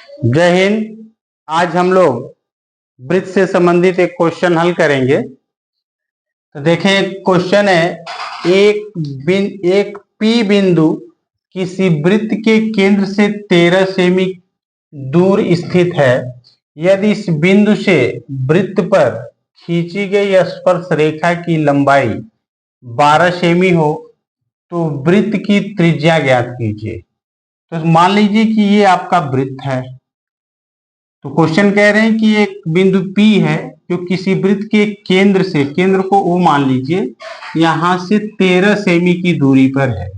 जय हिंद। आज हम लोग वृत्त से संबंधित एक क्वेश्चन हल करेंगे। तो देखें, क्वेश्चन है एक पी बिंदु किसी वृत्त के केंद्र से 13 सेमी दूर स्थित है। यदि इस बिंदु से वृत्त पर खींची गई स्पर्श रेखा की लंबाई 12 सेमी हो तो वृत्त की त्रिज्या ज्ञात कीजिए। तो मान लीजिए कि ये आपका वृत्त है। तो क्वेश्चन कह रहे हैं कि एक बिंदु P है जो किसी वृत्त के केंद्र से, केंद्र को O मान लीजिए, यहां से 13 सेमी की दूरी पर है।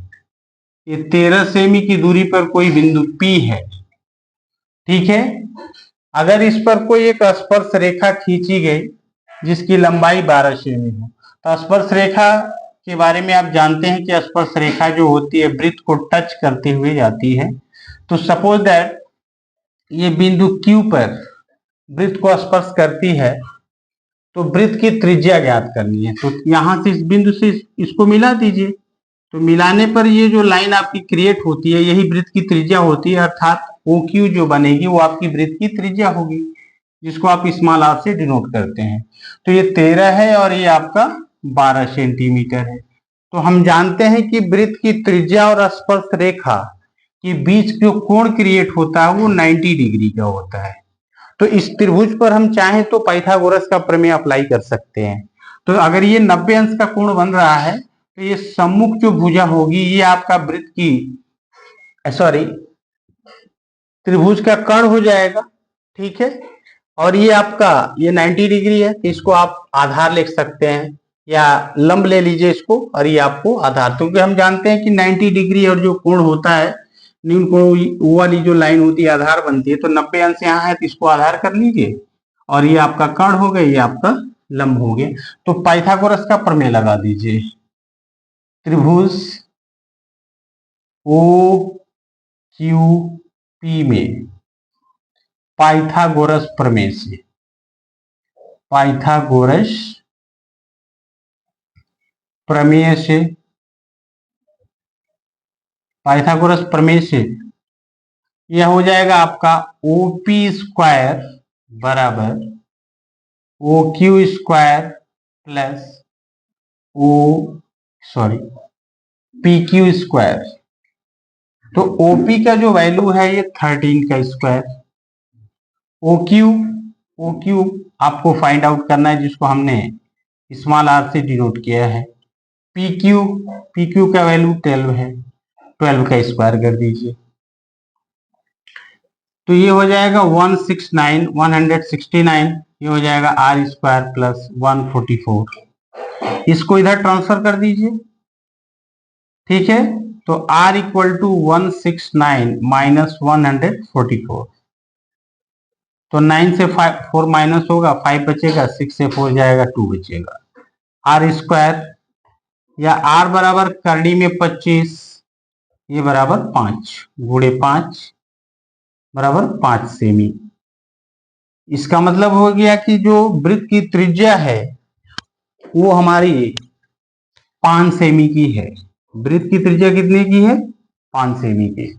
ये 13 सेमी की दूरी पर कोई बिंदु P है, ठीक है। अगर इस पर कोई एक स्पर्श रेखा खींची गई जिसकी लंबाई 12 सेमी हो, तो स्पर्श रेखा के बारे में आप जानते हैं कि स्पर्श रेखा जो होती है वृत्त को टच करते हुए जाती है। तो सपोज दैट ये बिंदु Q पर वृत्त को स्पर्श करती है, तो वृत्त की त्रिज्या ज्ञात करनी है। तो यहां से इस बिंदु से इसको मिला दीजिए। तो मिलाने पर ये जो लाइन आपकी क्रिएट होती है यही वृत्त की त्रिज्या होती है, अर्थात OQ जो बनेगी वो आपकी वृत्त की त्रिज्या होगी, जिसको आप स्मॉल r से डिनोट करते हैं। तो ये 13 है और ये आपका 12 सेंटीमीटर है। तो हम जानते हैं कि वृत्त की त्रिज्या और स्पर्श रेखा के बीच जो कोण क्रिएट होता है वो 90 डिग्री का होता है। तो इस त्रिभुज पर हम चाहें तो पाइथागोरस का प्रमेय अप्लाई कर सकते हैं। तो अगर ये 90 अंश का कोण बन रहा है तो ये सम्मुख जो भुजा होगी ये आपका वृत्त की त्रिभुज का कर्ण हो जाएगा, ठीक है। और ये आपका ये 90 डिग्री है, इसको आप आधार लिख सकते हैं या लंब ले लीजिए इसको, और ये आपको आधार, क्योंकि हम जानते हैं कि 90 डिग्री और जो कोण होता है न्यून कोण, वो वाली जो लाइन होती है आधार बनती है। तो 90 अंश यहाँ है तो इसको आधार कर लीजिए और ये आपका कर्ण हो गया, ये आपका लंब हो गया। तो पाइथागोरस का प्रमेय लगा दीजिए। त्रिभुज OQP में पाइथागोरस प्रमेय से, पाइथागोरस प्रमेय से, पाइथागोरस प्रमेय से यह हो जाएगा आपका OP स्क्वायर बराबर OQ square plus PQ square. तो OP का जो वैल्यू है ये 13 का स्क्वायर, OQ आपको फाइंड आउट करना है जिसको हमने स्मॉल r से डिनोट किया है। PQ का वैल्यू 12 है, 12 का स्क्वायर कर दीजिए। तो ये हो जाएगा 169, ये हो जाएगा r स्क्वायर प्लस 144। इसको इधर ट्रांसफर कर दीजिए, ठीक है। तो r इक्वल टू 169 माइनस 144। तो 9 से 4 माइनस होगा, 5 बचेगा, 6 से 4 जाएगा, 2 बचेगा। r स्क्वायर या r बराबर करनी में 25, ये बराबर 5 गुणे 5 बराबर 5 सेमी। इसका मतलब हो गया कि जो वृत्त की त्रिज्या है वो हमारी 5 सेमी की है। वृत्त की त्रिज्या कितने की है? 5 सेमी की।